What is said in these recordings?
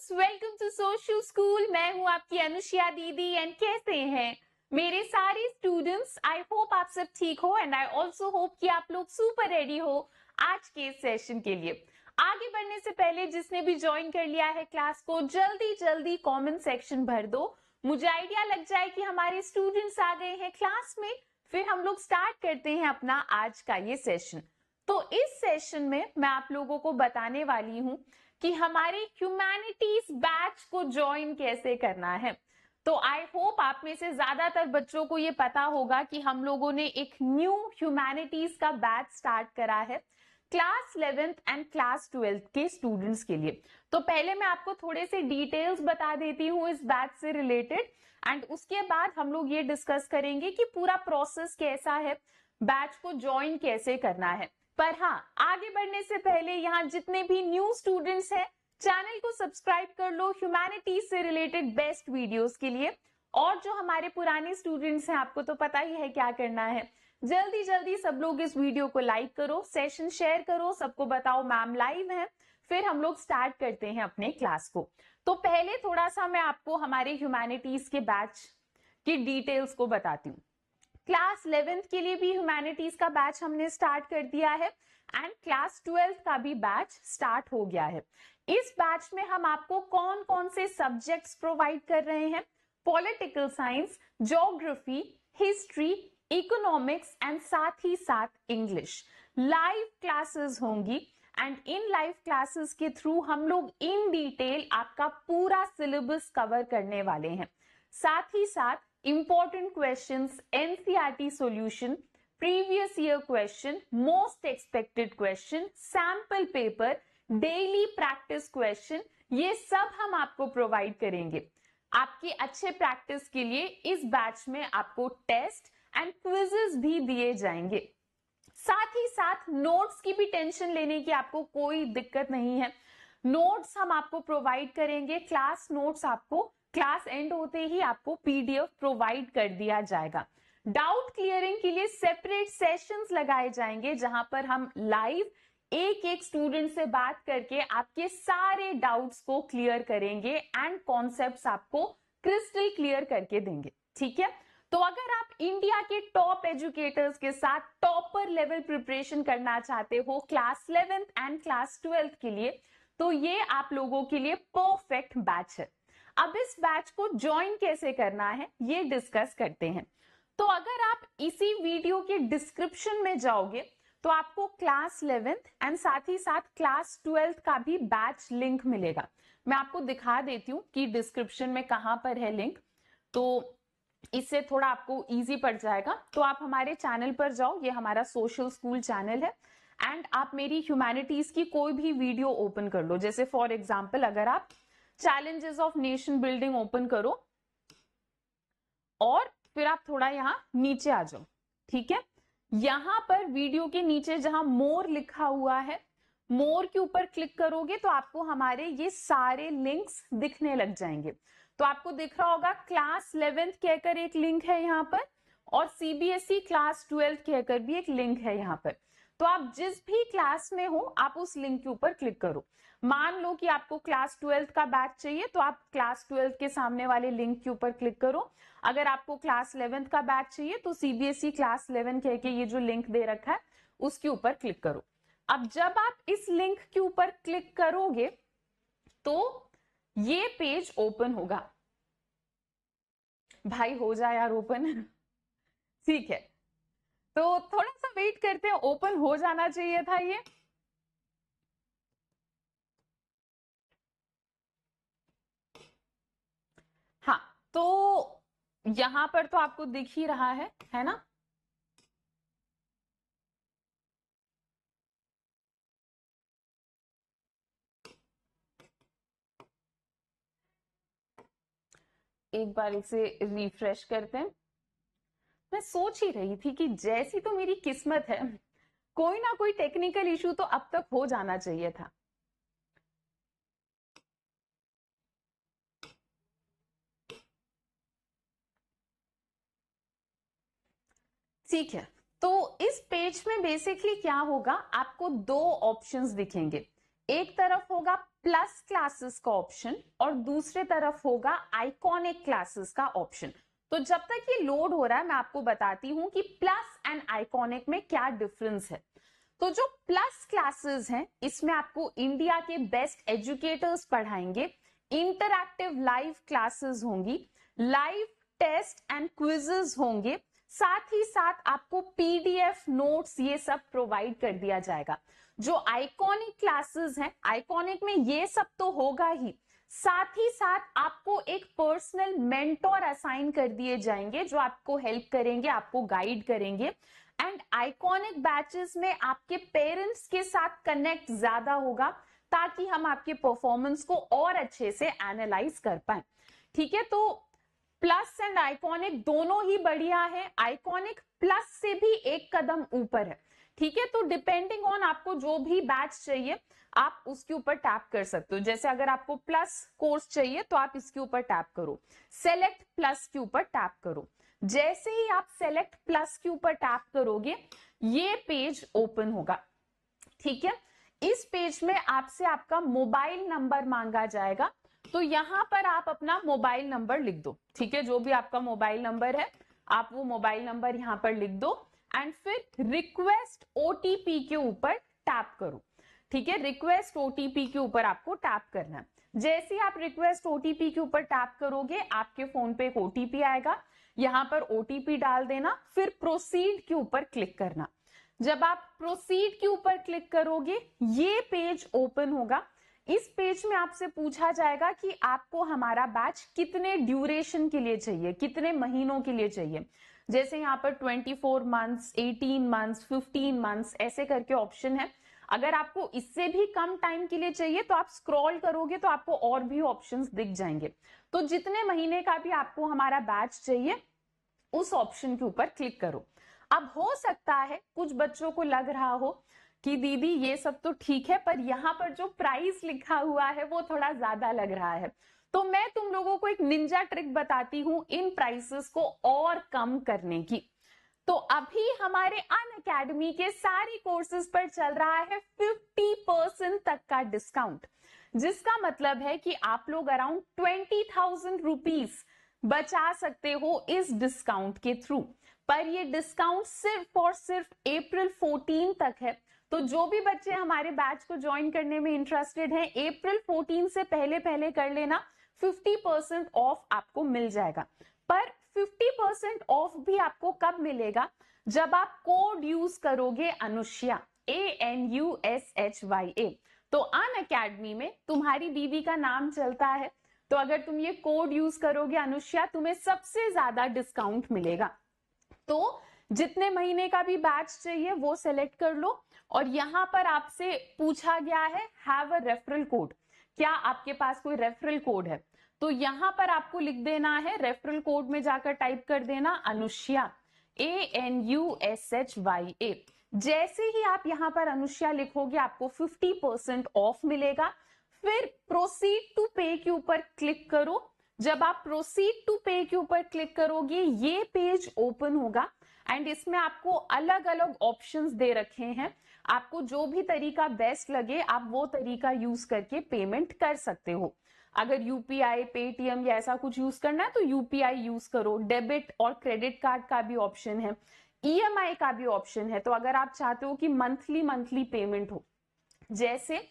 Students, welcome to social school. मैं हूं आपकी अनुष्या दीदी एंड कैसे हैं मेरे सारे स्टूडेंट्स। आई होप आप सब ठीक हो एंड आई ऑल्सो होप कि आप लोग सुपर रेडी हो आज के सेशन के लिए। आगे बढ़ने से पहले जिसने भी ज्वाइन कर लिया है क्लास को जल्दी जल्दी कमेंट सेक्शन भर दो, मुझे आइडिया लग जाए कि हमारे स्टूडेंट्स आ गए हैं क्लास में। फिर हम लोग स्टार्ट करते हैं अपना आज का ये सेशन। तो इस सेशन में मैं आप लोगों को बताने वाली हूं कि हमारे ह्यूमैनिटीज बैच को ज्वाइन कैसे करना है। तो आई होप आप में से ज्यादातर बच्चों को ये पता होगा कि हम लोगों ने एक न्यू ह्यूमैनिटीज का बैच स्टार्ट करा है class 11th and class 12th के स्टूडेंट्स के लिए। तो पहले मैं आपको थोड़े से डिटेल्स बता देती हूँ इस बैच से रिलेटेड एंड उसके बाद हम लोग ये डिस्कस करेंगे कि पूरा प्रोसेस कैसा है, बैच को ज्वाइन कैसे करना है। पर हाँ, आगे बढ़ने से पहले यहाँ जितने भी न्यू स्टूडेंट्स हैं चैनल को सब्सक्राइब कर लो ह्यूमैनिटीज से रिलेटेड बेस्ट वीडियोस के लिए। और जो हमारे पुराने स्टूडेंट्स हैं आपको तो पता ही है क्या करना है, जल्दी जल्दी सब लोग इस वीडियो को लाइक करो, सेशन शेयर करो, सबको बताओ मैम लाइव है। फिर हम लोग स्टार्ट करते हैं अपने क्लास को। तो पहले थोड़ा सा मैं आपको हमारे ह्यूमैनिटीज के बैच की डिटेल्स को बताती हूँ। क्लास 11th के लिए भी ह्यूमैनिटीज का बैच हमने स्टार्ट कर दिया है एंड क्लास 12th का भी बैच स्टार्ट हो गया है। इस बैच में हम आपको कौन कौन से सब्जेक्ट्स प्रोवाइड कर रहे हैं, political science, geography, history, economics and साथ ही साथ इंग्लिश। लाइव क्लासेस होंगी एंड इन लाइव क्लासेस के थ्रू हम लोग इन डिटेल आपका पूरा सिलेबस कवर करने वाले हैं। साथ ही साथ important questions, NCERT solution, previous year question, most expected question, sample paper, daily practice question, ये सब हम आपको प्रोवाइड करेंगे। आपकी अच्छे प्रैक्टिस के लिए इस बैच में आपको टेस्ट एंड क्विजेस भी दिए जाएंगे। साथ ही साथ नोट्स की भी टेंशन लेने की आपको कोई दिक्कत नहीं है। नोट्स हम आपको प्रोवाइड करेंगे, क्लास नोट्स आपको क्लास एंड होते ही आपको पीडीएफ प्रोवाइड कर दिया जाएगा। डाउट क्लियरिंग के लिए सेपरेट सेशंस लगाए जाएंगे जहां पर हम लाइव एक एक स्टूडेंट से बात करके आपके सारे डाउट्स को क्लियर करेंगे एंड कॉन्सेप्ट्स आपको क्रिस्टल क्लियर करके देंगे। ठीक है, तो अगर आप इंडिया के टॉप एजुकेटर्स के साथ टॉपर लेवल प्रिपरेशन करना चाहते हो class 11th and class 12th के लिए, तो ये आप लोगों के लिए परफेक्ट बैच है। अब इस बैच को ज्वाइन कैसे करना है ये डिस्कस करते हैं। तो अगर आप इसी वीडियो के डिस्क्रिप्शन में जाओगे तो आपको क्लास 11th एंड साथ ही साथ क्लास 12th का भी बैच लिंक मिलेगा। मैं आपको दिखा देती हूँ कि डिस्क्रिप्शन में कहां पर है लिंक, तो इससे थोड़ा आपको इजी पड़ जाएगा। तो आप हमारे चैनल पर जाओ, ये हमारा सोशल स्कूल चैनल है एंड आप मेरी ह्यूमैनिटीज की कोई भी वीडियो ओपन कर लो। जैसे फॉर एग्जांपल अगर आप challenges of nation building open करो और फिर आप थोड़ा यहाँ नीचे आ जाओ। ठीक है, यहां पर वीडियो के नीचे जहां मोर लिखा हुआ है, मोर के ऊपर क्लिक करोगे तो आपको हमारे ये सारे लिंक्स दिखने लग जाएंगे। तो आपको दिख रहा होगा क्लास 11th कहकर एक लिंक है यहाँ पर और सीबीएसई क्लास 12th कहकर भी एक लिंक है यहाँ पर। तो आप जिस भी क्लास में हो आप उस लिंक के ऊपर क्लिक करो। मान लो कि आपको क्लास 12th का बैच चाहिए तो आप क्लास 12th के सामने वाले लिंक के ऊपर क्लिक करो। अगर आपको क्लास 11th का बैच चाहिए तो सीबीएसई क्लास 11 कह के ये जो लिंक दे रखा है उसके ऊपर क्लिक करो। अब जब आप इस लिंक के ऊपर क्लिक करोगे तो ये पेज ओपन होगा। भाई हो जाए यार ओपन। ठीक है, तो थोड़ा सा वेट करते हैं, ओपन हो जाना चाहिए था ये। हाँ, तो यहां पर तो आपको दिख ही रहा है ना। एक बार इसे रिफ्रेश करते हैं। मैं सोच ही रही थी कि जैसी तो मेरी किस्मत है, कोई ना कोई टेक्निकल इशू तो अब तक हो जाना चाहिए था। ठीक है, तो इस पेज में बेसिकली क्या होगा, आपको दो ऑप्शंस दिखेंगे। एक तरफ होगा प्लस क्लासेस का ऑप्शन और दूसरे तरफ होगा आइकॉनिक क्लासेस का ऑप्शन। तो जब तक ये लोड हो रहा है मैं आपको बताती हूं कि प्लस एंड आइकॉनिक में क्या डिफरेंस है। तो जो प्लस क्लासेस हैं इसमें आपको इंडिया के बेस्ट एजुकेटर्स पढ़ाएंगे, इंटरैक्टिव लाइव क्लासेस होंगी, लाइव टेस्ट एंड क्विजेस होंगे, साथ ही साथ आपको पीडीएफ नोट्स ये सब प्रोवाइड कर दिया जाएगा। जो आइकॉनिक क्लासेस हैं, आइकॉनिक में ये सब तो होगा ही, साथ ही साथ आपको एक पर्सनल मेंटोर असाइन कर दिए जाएंगे जो आपको हेल्प करेंगे, आपको गाइड करेंगे। एंड आइकॉनिक बैचेस में आपके पेरेंट्स के साथ कनेक्ट ज्यादा होगा ताकि हम आपके परफॉर्मेंस को और अच्छे से एनालाइज कर पाए। ठीक है, तो प्लस एंड आइकॉनिक दोनों ही बढ़िया है, आइकॉनिक प्लस से भी एक कदम ऊपर है। ठीक है, तो डिपेंडिंग ऑन आपको जो भी बैच चाहिए आप उसके ऊपर टैप कर सकते हो। जैसे अगर आपको प्लस कोर्स चाहिए तो आप इसके ऊपर टैप करो, सेलेक्ट प्लस के ऊपर टैप करो। जैसे ही आप सेलेक्ट प्लस के ऊपर टैप करोगे ये पेज ओपन होगा। ठीक है, इस पेज में आपसे आपका मोबाइल नंबर मांगा जाएगा, तो यहां पर आप अपना मोबाइल नंबर लिख दो। ठीक है, जो भी आपका मोबाइल नंबर है आप वो मोबाइल नंबर यहां पर लिख दो एंड फिर रिक्वेस्ट ओटीपी के ऊपर टैप करो। ठीक है, रिक्वेस्ट ओटीपी के ऊपर आपको टैप करना है। जैसे ही आप रिक्वेस्ट ओटीपी के ऊपर टैप करोगे आपके फोन पे एक ओटीपी आएगा, यहां पर ओटीपी डाल देना, फिर प्रोसीड के ऊपर क्लिक करना। जब आप प्रोसीड के ऊपर क्लिक करोगे ये पेज ओपन होगा। इस पेज में आपसे पूछा जाएगा कि आपको हमारा बैच कितने ड्यूरेशन के लिए चाहिए, कितने महीनों के लिए चाहिए। जैसे यहाँ पर 24 मंथ्स, 18 मंथ्स, 15 मंथ्स ऐसे करके ऑप्शन है। अगर आपको इससे भी कम टाइम के लिए चाहिए तो आप स्क्रॉल करोगे तो आपको और भी ऑप्शंस दिख जाएंगे। तो जितने महीने का भी आपको हमारा बैच चाहिए उस ऑप्शन के ऊपर क्लिक करो। अब हो सकता है कुछ बच्चों को लग रहा हो कि दीदी ये सब तो ठीक है पर यहाँ पर जो प्राइस लिखा हुआ है वो थोड़ा ज्यादा लग रहा है, तो मैं तुम लोगों को एक निंजा ट्रिक बताती हूँ इन प्राइसेस को और कम करने की। तो अभी हमारे अनअकैडमी के सारे कोर्सेज पर चल रहा है 50% तक का डिस्काउंट, जिसका मतलब है कि आप लोग अराउंड 20,000 रुपीज बचा सकते हो इस डिस्काउंट के थ्रू। पर ये डिस्काउंट सिर्फ और सिर्फ अप्रैल 14 तक है। तो जो भी बच्चे हमारे बैच को ज्वाइन करने में इंटरेस्टेड हैं अप्रैल 14 से पहले पहले कर लेना, 50% ऑफ आपको मिल जाएगा। पर 50% ऑफ भी आपको कब मिलेगा, जब आप कोड यूज करोगे अनुष्या, ANUSHYA। तो अनअकैडमी में तुम्हारी दीदी का नाम चलता है, तो अगर तुम ये कोड यूज करोगे अनुष्या तुम्हें सबसे ज्यादा डिस्काउंट मिलेगा। तो जितने महीने का भी बैच चाहिए वो सेलेक्ट कर लो। और यहां पर आपसे पूछा गया है हैव अ रेफरल कोड, क्या आपके पास कोई रेफरल कोड है? तो यहां पर आपको लिख देना है, रेफरल कोड में जाकर टाइप कर देना अनुष्या, ANUSHYA। जैसे ही आप यहां पर अनुष्या लिखोगे आपको 50% ऑफ मिलेगा। फिर प्रोसीड टू पे के ऊपर क्लिक करो। जब आप प्रोसीड टू पे के ऊपर क्लिक करोगे ये पेज ओपन होगा एंड इसमें आपको अलग अलग ऑप्शंस दे रखे हैं। आपको जो भी तरीका बेस्ट लगे आप वो तरीका यूज करके पेमेंट कर सकते हो। अगर यूपीआई, पेटीएम या ऐसा कुछ यूज करना है तो यूपीआई यूज करो। डेबिट और क्रेडिट कार्ड का भी ऑप्शन है, ईएमआई का भी ऑप्शन है। तो अगर आप चाहते हो कि मंथली पेमेंट हो, जैसे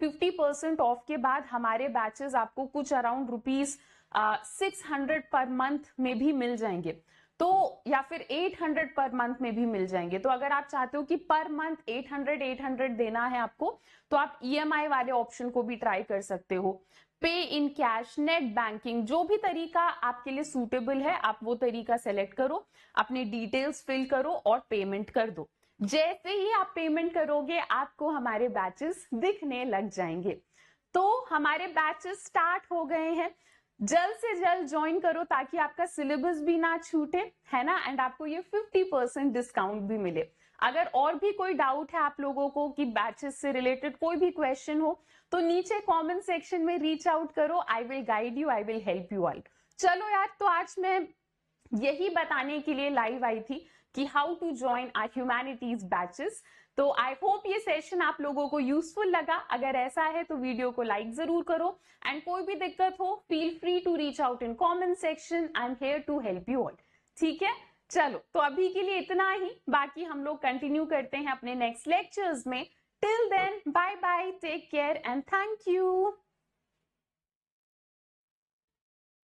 50% ऑफ के बाद हमारे बैचेस आपको कुछ अराउंड रुपीज 600 पर मंथ में भी मिल जाएंगे, तो या फिर 800 पर मंथ में भी मिल जाएंगे। तो अगर आप चाहते हो कि पर मंथ 800 देना है आपको, तो आप ईएमआई वाले ऑप्शन को भी ट्राई कर सकते हो। पे इन कैश, नेट बैंकिंग, जो भी तरीका आपके लिए सूटेबल है आप वो तरीका सेलेक्ट करो, अपने डिटेल्स फिल करो और पेमेंट कर दो। जैसे ही आप पेमेंट करोगे आपको हमारे बैचेस दिखने लग जाएंगे। तो हमारे बैचेस स्टार्ट हो गए हैं, जल्द से जल्द ज्वाइन करो ताकि आपका सिलेबस भी ना छूटे, है ना, एंड आपको ये 50% डिस्काउंट भी मिले। अगर और भी कोई डाउट है आप लोगों को कि बैचेस से रिलेटेड कोई भी क्वेश्चन हो तो नीचे कमेंट सेक्शन में रीच आउट करो, I will guide you, I will help you out. चलो यार, तो आज मैं यही बताने के लिए लाइव आई थी कि how to join our humanities batches. तो आई होप ये सेशन आप लोगों को यूजफुल लगा। अगर ऐसा है तो वीडियो को लाइक जरूर करो एंड कोई भी दिक्कत हो feel free to reach out in comment section. I am here to help you all. ठीक है, चलो तो अभी के लिए इतना ही, बाकी हम लोग कंटिन्यू करते हैं अपने नेक्स्ट लेक्चर्स में। Till then bye bye, take care and thank you.